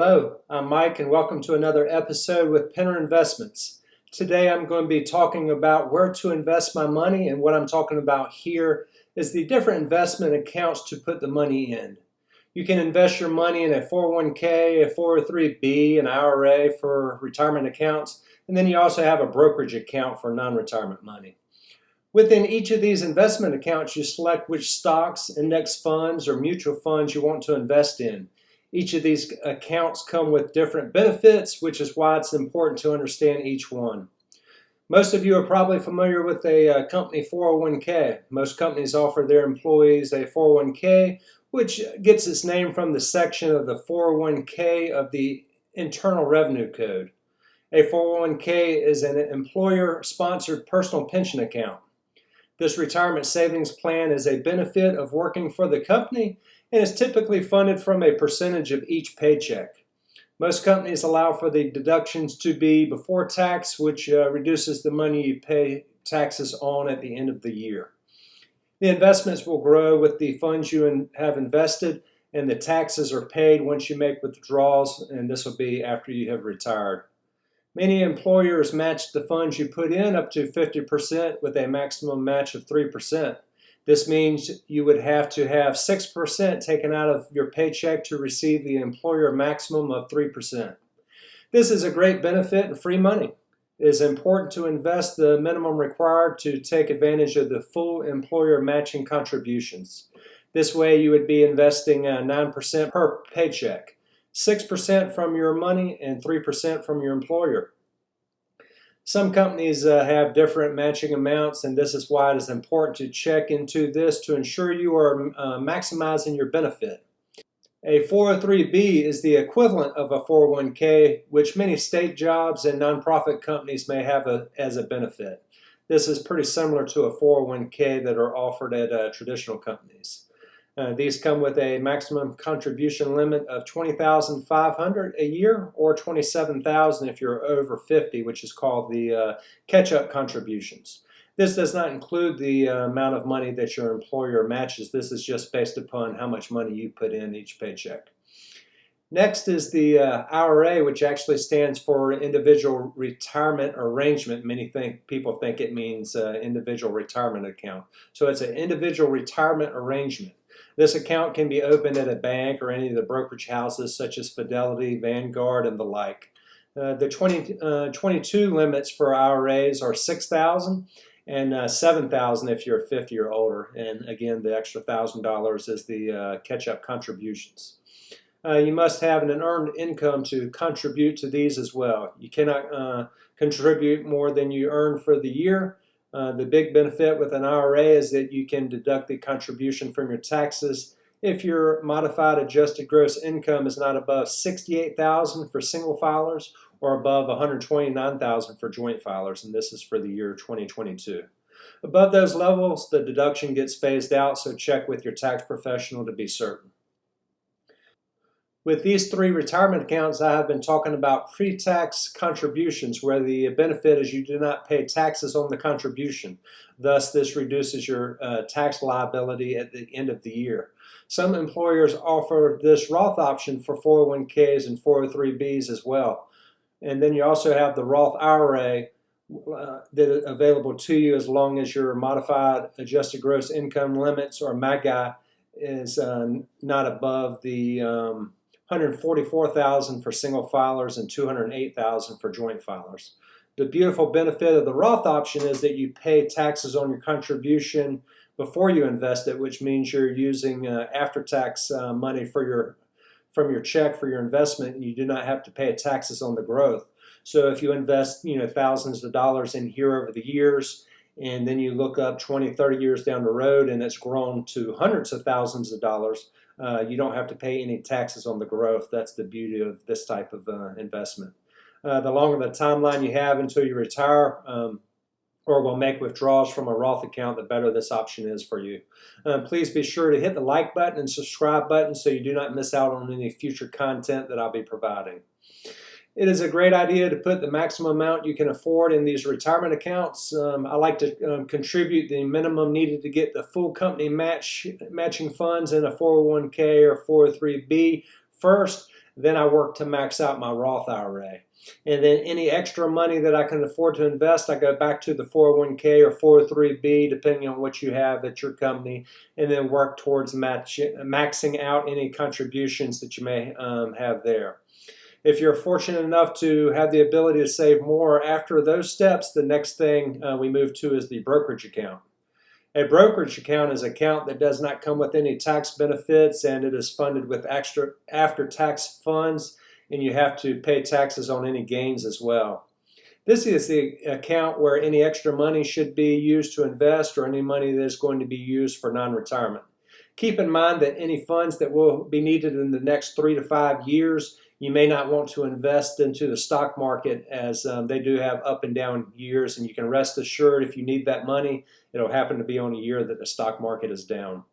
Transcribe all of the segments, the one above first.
Hello, I'm Mike and welcome to another episode with Penner Investments. Today I'm going to be talking about where to invest my money, and what I'm talking about here is the different investment accounts to put the money in. You can invest your money in a 401k, a 403b, an IRA for retirement accounts, and then you also have a brokerage account for non-retirement money. Within each of these investment accounts, you select which stocks, index funds, or mutual funds you want to invest in. Each of these accounts come with different benefits, which is why it's important to understand each one. Most of you are probably familiar with a company 401k. Most companies offer their employees a 401k, which gets its name from the section of the 401k of the Internal Revenue Code. A 401k is an employer-sponsored personal pension account. This retirement savings plan is a benefit of working for the company and is typically funded from a percentage of each paycheck. Most companies allow for the deductions to be before tax, which reduces the money you pay taxes on at the end of the year. The investments will grow with the funds you have invested, and the taxes are paid once you make withdrawals, and this will be after you have retired. Many employers match the funds you put in up to 50% with a maximum match of 3%. This means you would have to have 6% taken out of your paycheck to receive the employer maximum of 3%. This is a great benefit and free money. It is important to invest the minimum required to take advantage of the full employer matching contributions. This way you would be investing 9% per paycheck, 6% from your money and 3% from your employer. Some companies have different matching amounts, and this is why it is important to check into this to ensure you are maximizing your benefit. A 403b is the equivalent of a 401k, which many state jobs and nonprofit companies may have as a benefit. This is pretty similar to a 401k that are offered at traditional companies. These come with a maximum contribution limit of $20,500 a year, or $27,000 if you're over 50, which is called the catch-up contributions. This does not include the amount of money that your employer matches. This is just based upon how much money you put in each paycheck. Next is the IRA, which actually stands for Individual Retirement Arrangement. Many people think it means Individual Retirement Account. So it's an Individual Retirement Arrangement. This account can be opened at a bank or any of the brokerage houses such as Fidelity, Vanguard, and the like. The 22 limits for IRAs are $6,000 and $7,000 if you're 50 or older. And again, the extra $1,000 is the catch-up contributions. You must have an earned income to contribute to these as well. You cannot contribute more than you earn for the year. The big benefit with an IRA is that you can deduct the contribution from your taxes if your modified adjusted gross income is not above $68,000 for single filers or above $129,000 for joint filers, and this is for the year 2022. Above those levels, the deduction gets phased out, so check with your tax professional to be certain. With these three retirement accounts, I have been talking about pre-tax contributions, where the benefit is you do not pay taxes on the contribution. Thus, this reduces your tax liability at the end of the year. Some employers offer this Roth option for 401ks and 403bs as well. And then you also have the Roth IRA that is available to you as long as your modified adjusted gross income limits, or MAGI, is not above the $144,000 for single filers and $208,000 for joint filers. The beautiful benefit of the Roth option is that you pay taxes on your contribution before you invest it, which means you're using after-tax money from your check for your investment, and you do not have to pay taxes on the growth. So if you invest thousands of dollars in here over the years, and then you look up 20, 30 years down the road and it's grown to hundreds of thousands of dollars, you don't have to pay any taxes on the growth. That's the beauty of this type of investment. The longer the timeline you have until you retire or will make withdrawals from a Roth account, the better this option is for you. Please be sure to hit the like button and subscribe button so you do not miss out on any future content that I'll be providing. It is a great idea to put the maximum amount you can afford in these retirement accounts. I like to contribute the minimum needed to get the full company matching funds in a 401k or 403b first. Then I work to max out my Roth IRA. And then any extra money that I can afford to invest, I go back to the 401k or 403b, depending on what you have at your company, and then work towards maxing out any contributions that you may have there. If you're fortunate enough to have the ability to save more after those steps, the next thing we move to is the brokerage account. A brokerage account is an account that does not come with any tax benefits, and it is funded with extra after-tax funds, and you have to pay taxes on any gains as well. This is the account where any extra money should be used to invest, or any money that is going to be used for non-retirement. Keep in mind that any funds that will be needed in the next 3 to 5 years, you may not want to invest into the stock market, as they do have up and down years, and you can rest assured if you need that money, it'll happen to be on a year that the stock market is down.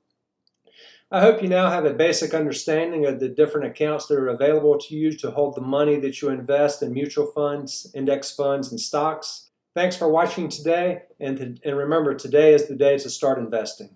I hope you now have a basic understanding of the different accounts that are available to you to hold the money that you invest in mutual funds, index funds, and stocks. Thanks for watching today, and remember, today is the day to start investing.